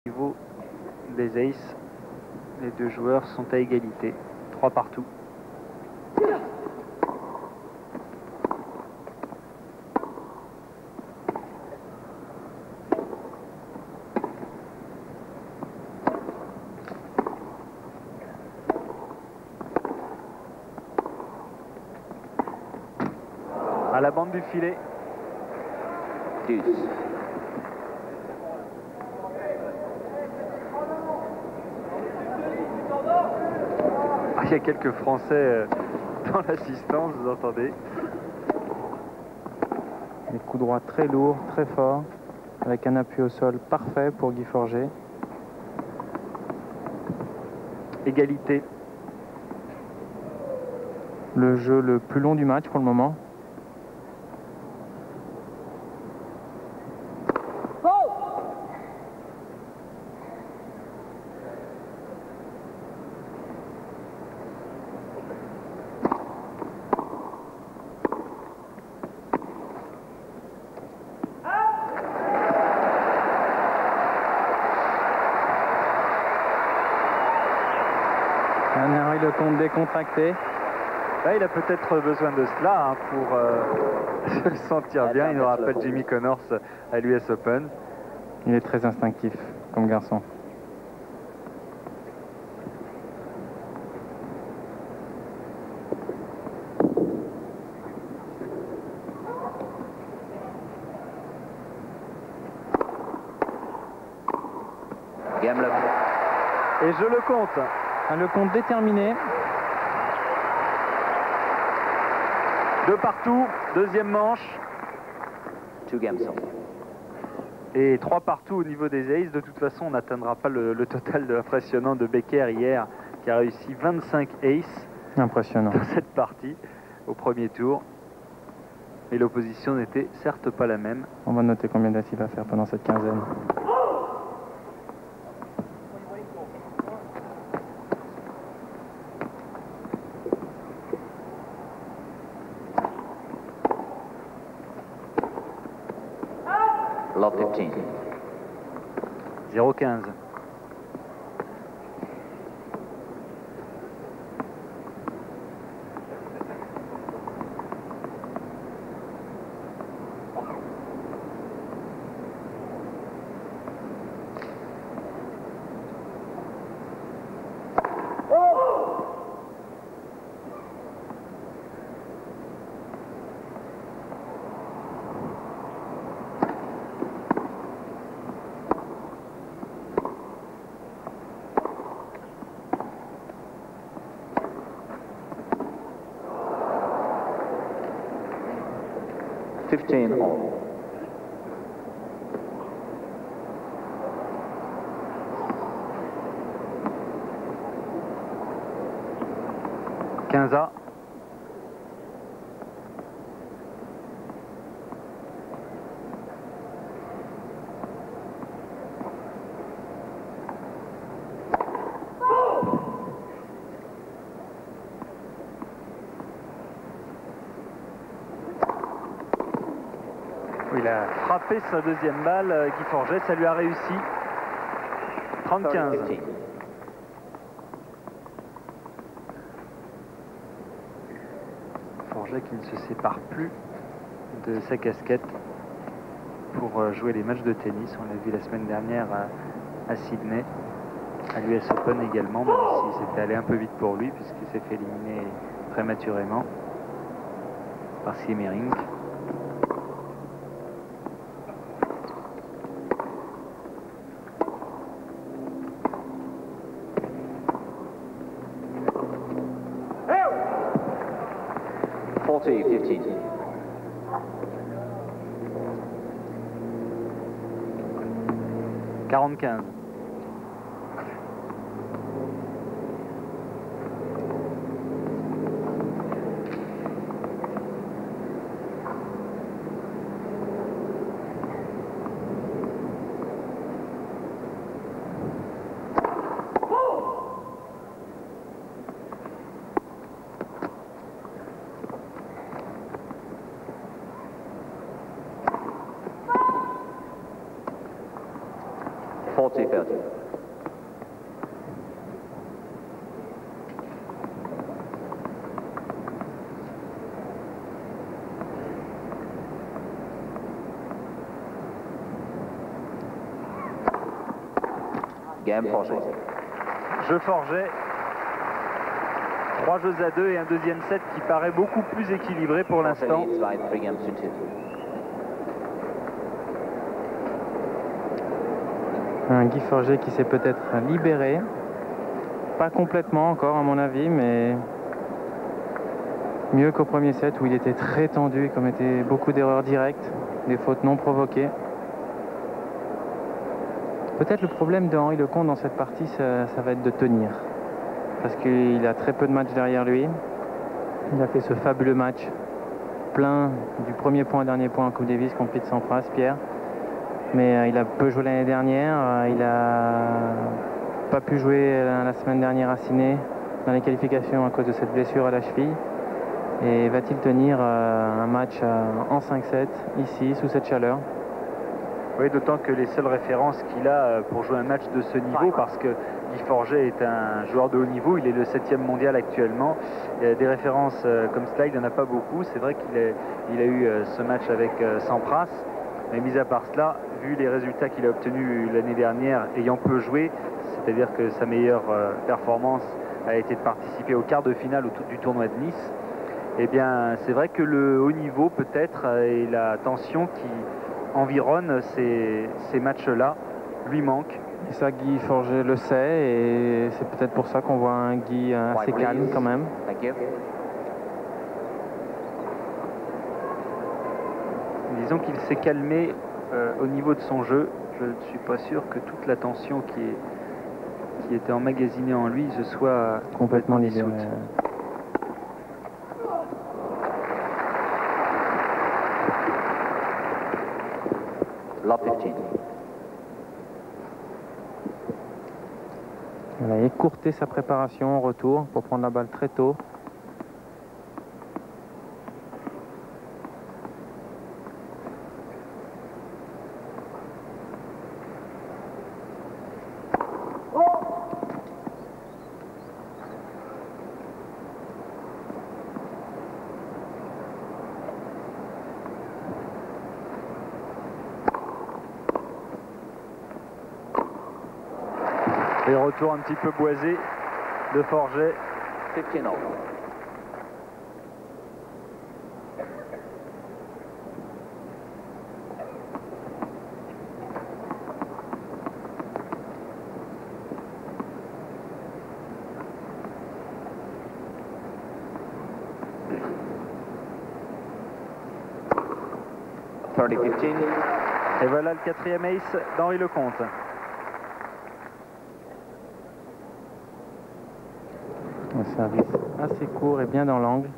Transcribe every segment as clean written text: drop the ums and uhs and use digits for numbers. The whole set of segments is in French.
Au niveau des aces, les deux joueurs sont à égalité, 3 partout. À la bande du filet. Ah, il y a quelques Français dans l'assistance, vous entendez. Des coups droits très lourds, très forts, avec un appui au sol parfait pour Guy Forget. Égalité. Le jeu le plus long du match pour le moment. Henry Lecomte décontracté. Là, il a peut-être besoin de cela pour se sentir bien. Il nous rappelle Jimmy Connors à l'US Open. Il est très instinctif comme garçon. Et je le compte. Un Lecomte déterminé. 2 partout, deuxième manche. Et 3 partout au niveau des aces. De toute façon, on n'atteindra pas le total impressionnant de Becker hier, qui a réussi 25 aces. Impressionnant. Dans cette partie, au premier tour. Et l'opposition n'était certes pas la même. On va noter combien d'aces il va faire pendant cette quinzaine. Love 15. 0-15. All. A. Il a frappé sa deuxième balle, Guy Forget, ça lui a réussi. 30-15. Forget qui ne se sépare plus de sa casquette pour jouer les matchs de tennis. On l'a vu la semaine dernière à Sydney, à l'US Open également, même si c'était allé un peu vite pour lui puisqu'il s'est fait éliminer prématurément par Siemering. « 40-15. difficulty. Game Forget. Jeu Forget. 3 jeux à 2 et un deuxième set qui paraît beaucoup plus équilibré pour l'instant. Un Guy Forget qui s'est peut-être libéré. Pas complètement encore à mon avis, mais mieux qu'au premier set où il était très tendu et commettait beaucoup d'erreurs directes, des fautes non provoquées. Peut-être le problème de Henri Lecomte dans cette partie, ça va être de tenir. Parce qu'il a très peu de matchs derrière lui. Il a fait ce fabuleux match plein du premier point au dernier point en Coupe Davis contre Pete Sampras, Pierre. Mais il a peu joué l'année dernière. Il a pas pu jouer la semaine dernière à Sydney dans les qualifications à cause de cette blessure à la cheville. Et va-t-il tenir un match en 5-7 ici, sous cette chaleur? Oui, d'autant que les seules références qu'il a pour jouer un match de ce niveau, parce que Guy Forget est un joueur de haut niveau, il est le 7e mondial actuellement. Des références comme cela, il n'y en a pas beaucoup. C'est vrai qu'il a eu ce match avec Sampras, mais mis à part cela, vu les résultats qu'il a obtenus l'année dernière, ayant peu joué, c'est-à-dire que sa meilleure performance a été de participer au quart de finale du tournoi de Nice, eh bien c'est vrai que le haut niveau peut-être et la tension qui environne ces matchs-là lui manque. Et ça, Guy Forget le sait, et c'est peut-être pour ça qu'on voit un Guy assez calme quand même. Disons qu'il s'est calmé au niveau de son jeu. Je ne suis pas sûr que toute la tension qui était emmagasinée en lui se soit complètement dissoute. Il a écourté sa préparation au retour pour prendre la balle très tôt. Et retour un petit peu boisé de Forget. 15-0. Et voilà le 4e ace d'Henri Lecomte. Un service assez court et bien dans l'angle.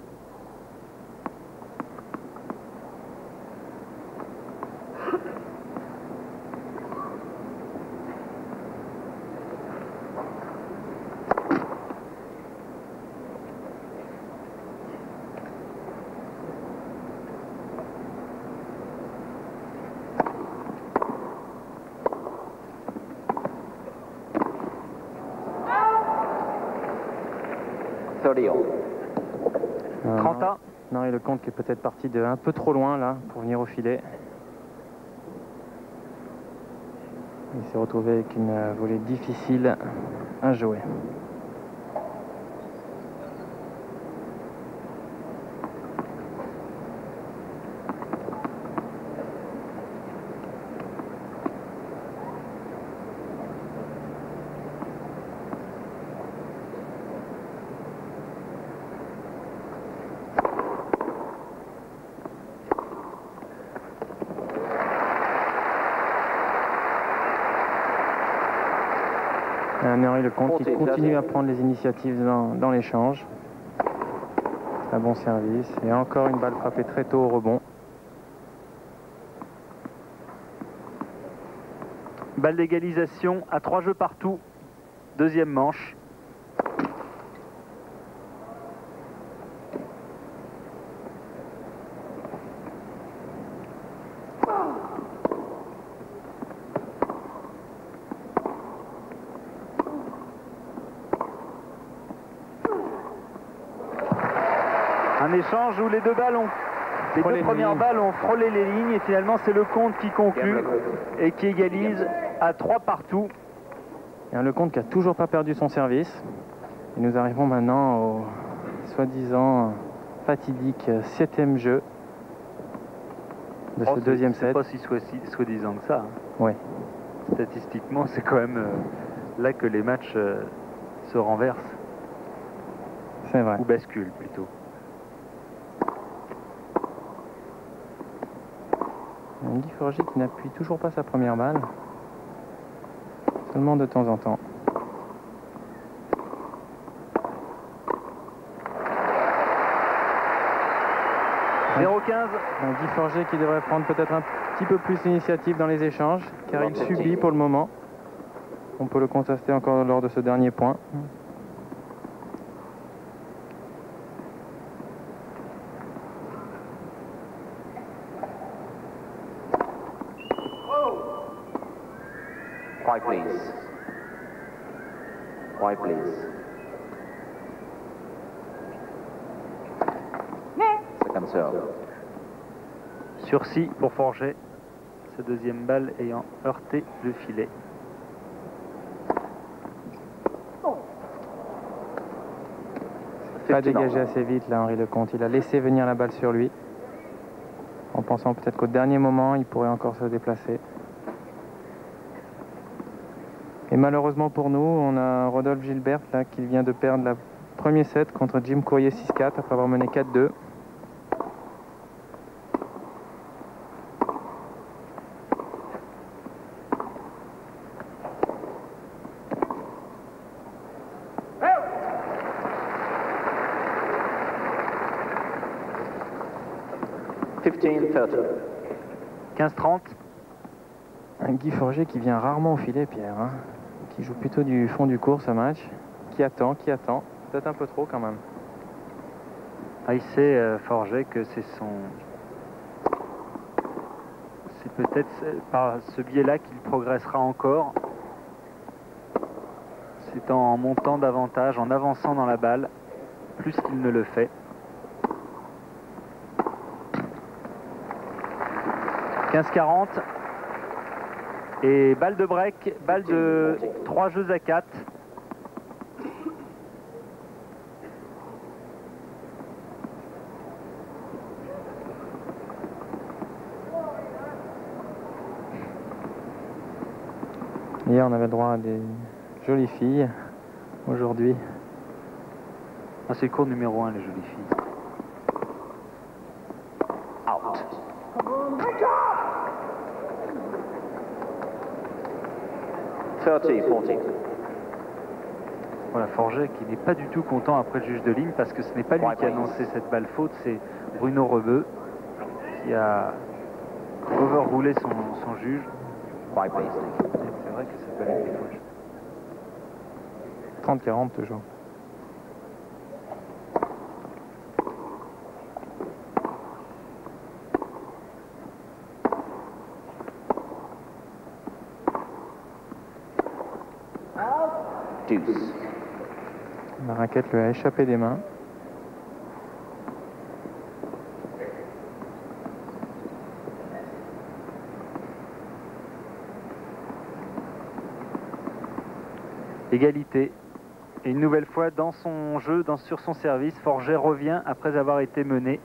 Non, et Lecomte qui est peut-être parti de un peu trop loin là pour venir au filet. Il s'est retrouvé avec une volée difficile à jouer. Henri Lecomte qui continue à prendre les initiatives dans l'échange. Un bon service et encore une balle frappée très tôt au rebond. Balle d'égalisation à 3 jeux partout. Deuxième manche. Un échange où les deux balles ont... Les deux premières balles ont frôlé les lignes et finalement c'est Lecomte qui conclut et qui égalise à 3 partout. Et un Lecomte qui n'a toujours pas perdu son service. Et nous arrivons maintenant au soi-disant fatidique 7e jeu de ce deuxième set. C'est pas si soi-disant que ça. Hein. Oui. Statistiquement, c'est quand même là que les matchs se renversent. C'est vrai. Ou basculent plutôt. Guy Forget qui n'appuie toujours pas sa première balle. Seulement de temps en temps. 0-15. Guy Forget qui devrait prendre peut-être un petit peu plus l'initiative dans les échanges, car il subit pour le moment. On peut le constater encore lors de ce dernier point. Quiet, please. Quiet, please. Second serve. Sursis pour Forget. Sa deuxième balle ayant heurté le filet. Pas dégagé assez vite là, Henri Lecomte. Il a laissé venir la balle sur lui. En pensant peut-être qu'au dernier moment, il pourrait encore se déplacer. Et malheureusement pour nous, on a Rodolphe Gilbert là, qui vient de perdre le premier set contre Jim Courier 6-4 après avoir mené 4-2. « 15-30. Un Guy Forget qui vient rarement au filet, Pierre. Hein, qui joue plutôt du fond du court ce match. Qui attend. Peut-être un peu trop quand même. Ah, il sait, Forget, que c'est son... C'est peut-être par ce biais-là qu'il progressera encore. C'est en montant davantage, en avançant dans la balle, plus qu'il ne le fait. 15-40. Et balle de break, balle de 3 jeux à 4. Hier, on avait droit à des jolies filles. Aujourd'hui, Ah, c'est le cours numéro 1, les jolies filles. Out. Voilà, Forget qui n'est pas du tout content après le juge de ligne parce que ce n'est pas lui qui a annoncé cette balle faute, c'est Bruno Rebeu qui a overroulé son juge. Quiet, please. C'est vrai que cette balle était faute. 30-40 toujours. Deuce. La raquette lui a échappé des mains. Égalité. Et une nouvelle fois dans son jeu, sur son service, Forget revient après avoir été mené.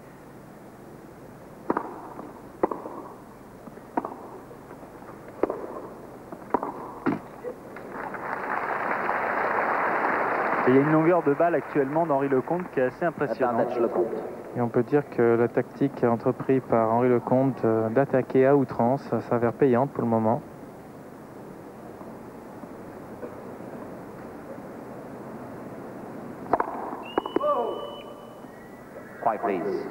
Et il y a une longueur de balle actuellement d'Henri Lecomte qui est assez impressionnante. Et on peut dire que la tactique entreprise par Henri Lecomte d'attaquer à outrance s'avère payante pour le moment. Quiet, please.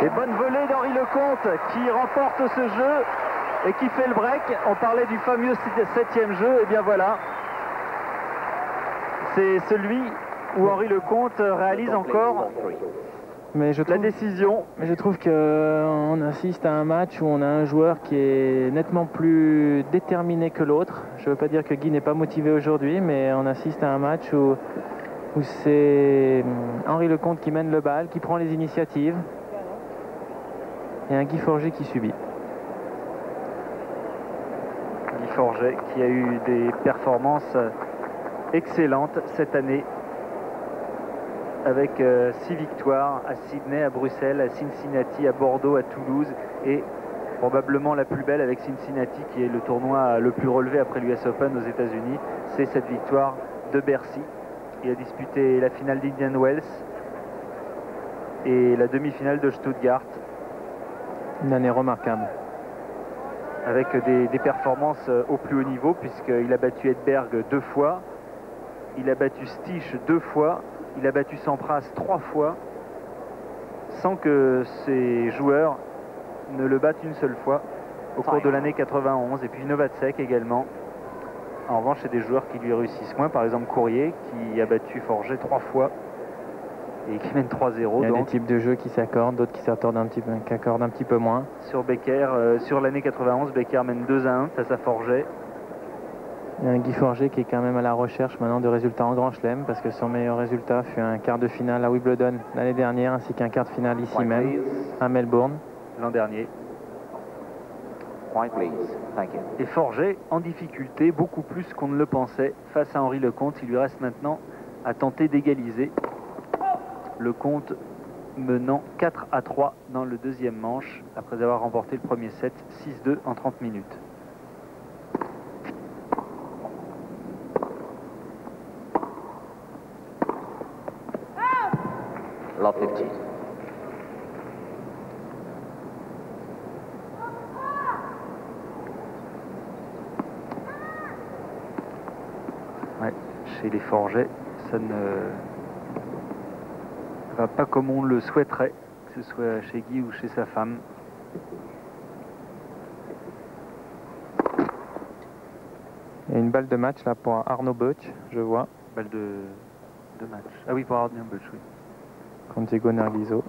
Et bonne volée d'Henri Lecomte qui remporte ce jeu et qui fait le break. On parlait du fameux 7e jeu, et bien voilà. C'est celui où Henri Lecomte réalise encore Mais je trouve, la décision. Mais je trouve qu'on assiste à un match où on a un joueur qui est nettement plus déterminé que l'autre. Je ne veux pas dire que Guy n'est pas motivé aujourd'hui, mais on assiste à un match où c'est Henri Lecomte qui mène le bal, qui prend les initiatives, et un Guy Forget qui subit. Guy Forget qui a eu des performances excellentes cette année, avec 6 victoires à Sydney, à Bruxelles, à Cincinnati, à Bordeaux, à Toulouse, et probablement la plus belle avec Cincinnati, qui est le tournoi le plus relevé après l'US Open aux États-Unis. C'est cette victoire de Bercy. Il a disputé la finale d'Indian Wells et la demi-finale de Stuttgart. Une année remarquable. Avec des performances au plus haut niveau, puisqu'il a battu Edberg 2 fois, il a battu Stich 2 fois, il a battu Sampras 3 fois, sans que ses joueurs ne le battent une seule fois au cours de l'année 91. Et puis Novacek également. En revanche, c'est des joueurs qui lui réussissent moins. Par exemple, Courrier, qui a battu Forget 3 fois et qui mène 3-0. Il y a des types de jeux qui s'accordent, d'autres qui s'accordent un petit peu moins. Sur Becker, sur l'année 91, Becker mène 2-1 face à Forget. Il y a un Guy Forget qui est quand même à la recherche maintenant de résultats en Grand Chelem, parce que son meilleur résultat fut un quart de finale à Wimbledon l'année dernière, ainsi qu'un quart de finale ici même, à Melbourne. L'an dernier. Quiet, please. Thank you. Et Forget en difficulté, beaucoup plus qu'on ne le pensait, face à Henri Lecomte. Il lui reste maintenant à tenter d'égaliser. Lecomte menant 4-3 dans le deuxième manche, après avoir remporté le premier set 6-2 en 30 minutes. Love 15. Ouais, chez les Forget, ça ne va pas comme on le souhaiterait, que ce soit chez Guy ou chez sa femme. Il y a une balle de match là pour Arnaud Butch, je vois. Balle de match. Ah oui, pour Arnaud Butch, oui. Contre Diego Narlizo.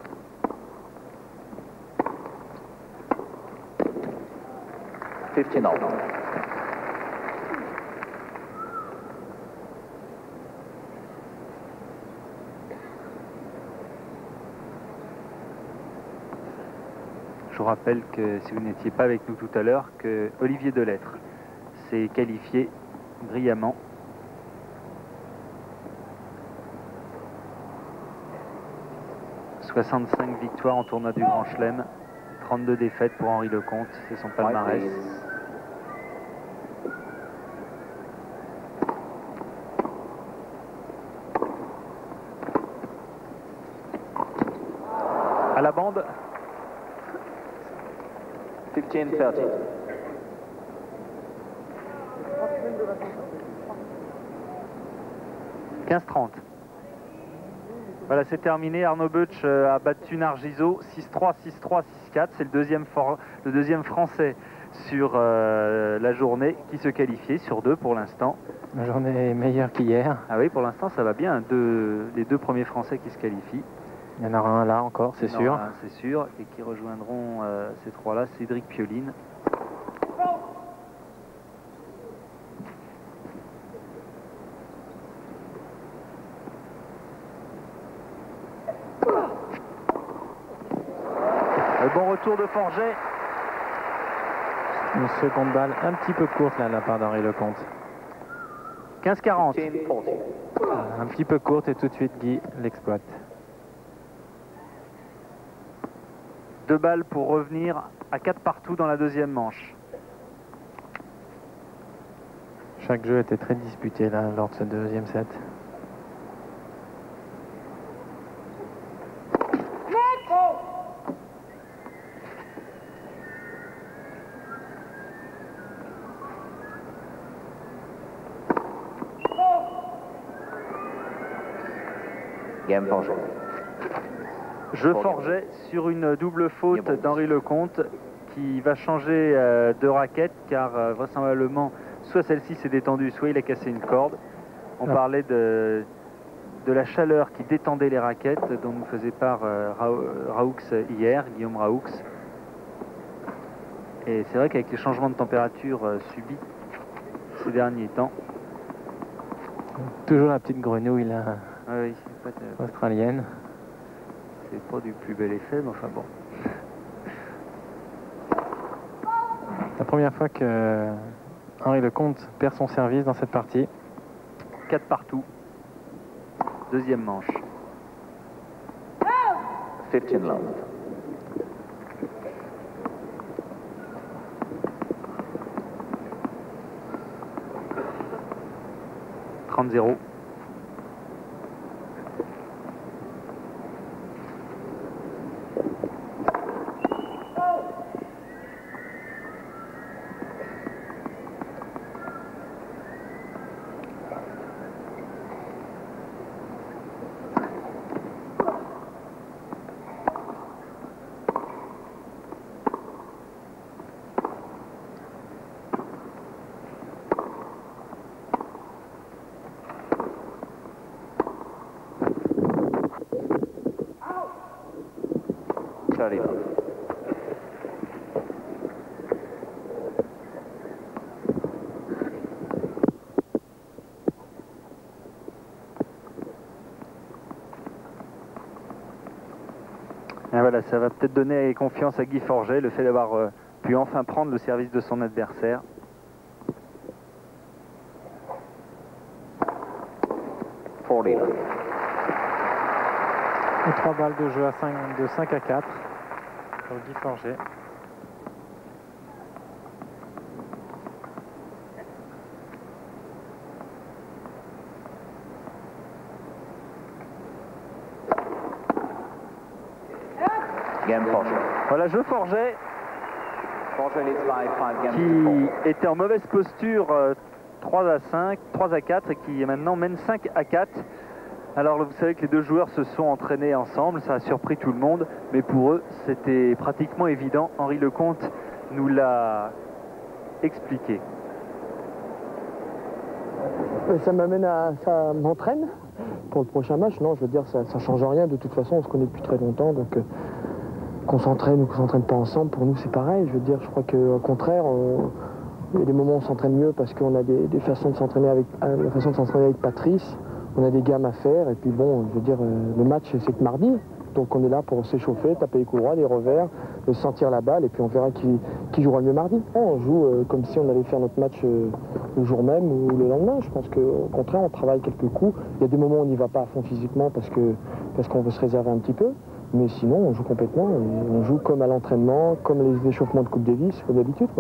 Je vous rappelle que si vous n'étiez pas avec nous tout à l'heure, que Olivier Delettre s'est qualifié brillamment. « 65 victoires en tournoi du Grand Chelem, 32 défaites pour Henri Lecomte, c'est son palmarès. À la bande. 15-30. 15-30. Voilà, c'est terminé. Arnaud Butch a battu Nargiso 6-3, 6-3, 6-4. C'est le deuxième français sur la journée qui se qualifiait, sur 2 pour l'instant. La journée est meilleure qu'hier. Ah oui, pour l'instant ça va bien. Les 2 premiers français qui se qualifient. Il y en aura un là encore, c'est sûr. C'est sûr. Et qui rejoindront ces 3-là, Cédric Pioline. Le bon retour de Forget. Une seconde balle un petit peu courte là de la part d'Henri Lecomte. 15-40. Un petit peu courte et tout de suite Guy l'exploite. 2 balles pour revenir à 4 partout dans la deuxième manche. Chaque jeu était très disputé là lors de ce deuxième set. Game Forget. Jeu Forget sur une double faute d'Henri Lecomte qui va changer de raquette car vraisemblablement soit celle-ci s'est détendue, soit il a cassé une corde. On parlait de la chaleur qui détendait les raquettes, dont nous faisait part Raoux hier, Guillaume Raoux. Et c'est vrai qu'avec les changements de température subis ces derniers temps. Toujours la petite grenouille là, Oui, australienne. C'est pas du plus bel effet, mais enfin bon. La première fois que Henri Lecomte perd son service dans cette partie. 4 partout. Deuxième manche. 15 love. « 30-0. Et voilà, ça va peut-être donner confiance à Guy Forget, le fait d'avoir pu enfin prendre le service de son adversaire. Et 3 balles de jeu de 5 à 4 pour Guy Forget. Game Forget. Voilà, jeu Forget Forget leads by 5 games to 4. qui était en mauvaise posture 3 à 5, 3 à 4 et qui maintenant mène 5 à 4. Alors vous savez que les deux joueurs se sont entraînés ensemble, ça a surpris tout le monde, mais pour eux c'était pratiquement évident. Henri Lecomte nous l'a expliqué. Ça m'entraîne pour le prochain match. Non, je veux dire, ça change rien. De toute façon, on se connaît depuis très longtemps, donc qu'on s'entraîne ou qu'on s'entraîne pas ensemble, pour nous c'est pareil. Je veux dire, je crois qu'au contraire, il y a des moments où on s'entraîne mieux parce qu'on a des façons de s'entraîner avec Patrice. On a des gammes à faire et puis bon, je veux dire, le match c'est que mardi, donc on est là pour s'échauffer, taper les coups droits, les revers, sentir la balle et puis on verra qui jouera le mieux mardi. On joue comme si on allait faire notre match le jour même ou le lendemain. Je pense qu'au contraire, on travaille quelques coups. Il y a des moments où on n'y va pas à fond physiquement parce qu'on veut se réserver un petit peu, mais sinon on joue complètement et on joue comme à l'entraînement, comme les échauffements de Coupe Davis, comme d'habitude.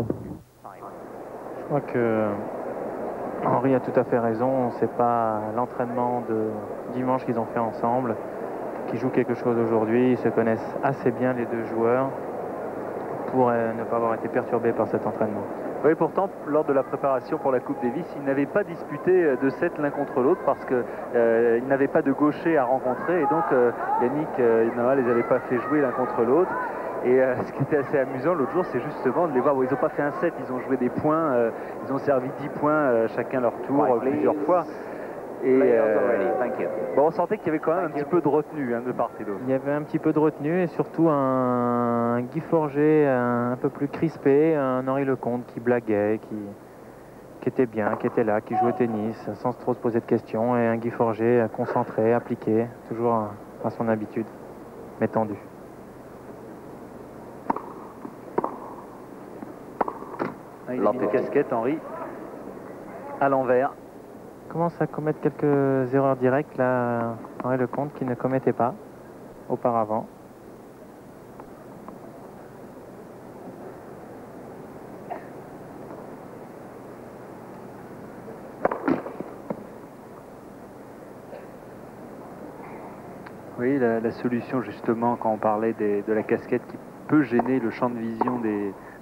Je crois que Henri a tout à fait raison, c'est pas l'entraînement de dimanche qu'ils ont fait ensemble qui joue quelque chose aujourd'hui. Ils se connaissent assez bien les deux joueurs pour ne pas avoir été perturbés par cet entraînement. Oui, pourtant, lors de la préparation pour la Coupe Davis, ils n'avaient pas disputé de set l'un contre l'autre parce qu'ils n'avaient pas de gaucher à rencontrer et donc Yannick et Noah les avaient pas fait jouer l'un contre l'autre. Et ce qui était assez amusant l'autre jour, c'est justement de les voir. Bon, ils n'ont pas fait un set, ils ont joué des points, ils ont servi 10 points chacun leur tour plusieurs fois. Et bon, on sentait qu'il y avait quand même un petit peu de retenue de part et d'autre. Il y avait un petit peu de retenue et surtout un Guy Forget un peu plus crispé, un Henri Lecomte qui blaguait, qui était bien, qui était là, qui jouait au tennis sans trop se poser de questions, et un Guy Forget concentré, appliqué, toujours à son habitude, mais tendu. Il a mis une casquette, Henri, à l'envers. Commence à commettre quelques erreurs directes là, Henri Lecomte, qui ne commettait pas auparavant. Oui, la solution justement quand on parlait de la casquette qui peut gêner le champ de vision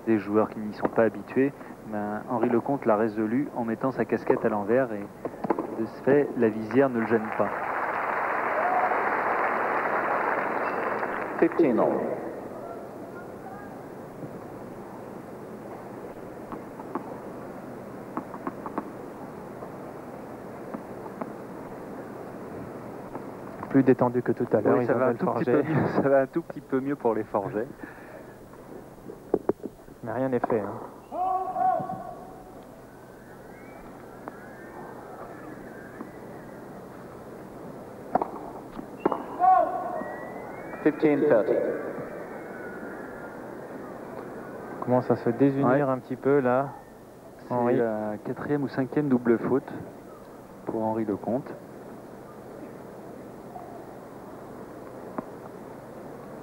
des joueurs qui n'y sont pas habitués, ben, Henri Lecomte l'a résolu en mettant sa casquette à l'envers et de ce fait, la visière ne le gêne pas. 15 all. plus détendu que tout à l'heure. Oui, ça va un tout petit peu mieux pour les Forgets. Mais rien n'est fait. Hein. Commence à se désunir un petit peu là. C'est la 4e ou 5e double faute pour Henri Lecomte.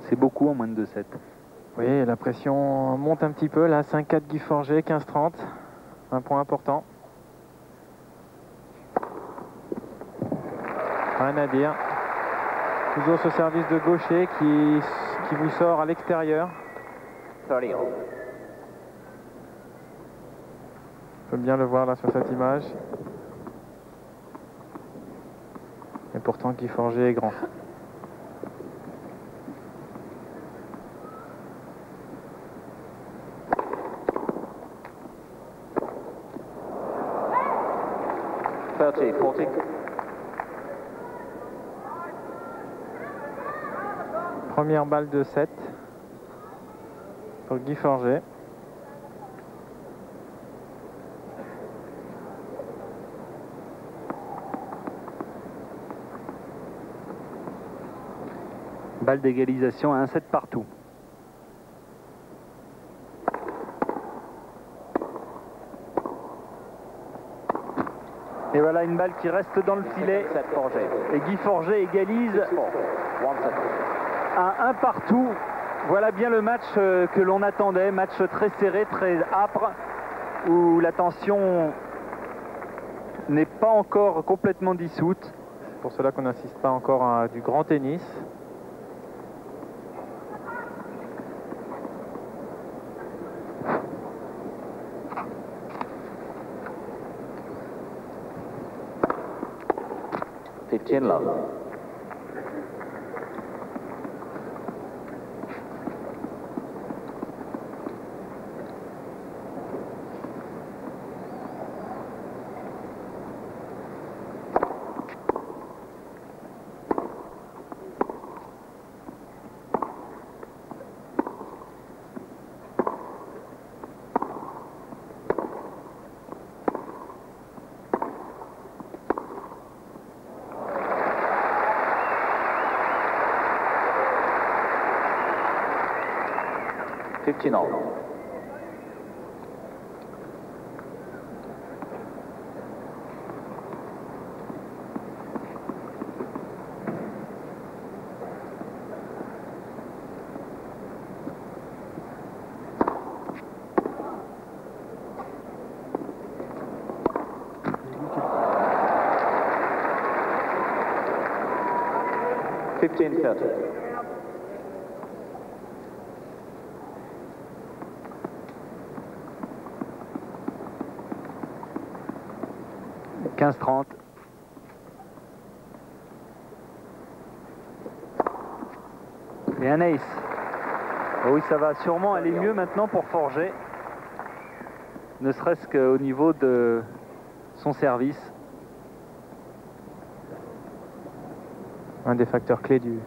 C'est beaucoup en moins de 2-7. Oui, la pression monte un petit peu là. 5-4 Guy Forget, 15-30. Un point important. Rien à dire. Toujours ce service de gaucher qui vous sort à l'extérieur. On peut bien le voir là sur cette image. Et pourtant Guy Forget est grand. Première balle de 7 pour Guy Forget. Balle d'égalisation à 1-7 partout. Et voilà une balle qui reste dans le filet. Et Guy Forget égalise à 1 partout. Voilà bien le match que l'on attendait. Match très serré, très âpre, où la tension n'est pas encore complètement dissoute. C'est pour cela qu'on n'assiste pas encore à du grand tennis. Love. « 15-30. Et un ace. Oh oui, ça va sûrement aller mieux maintenant pour Forget. Ne serait-ce qu'au niveau de son service. Un des facteurs clés du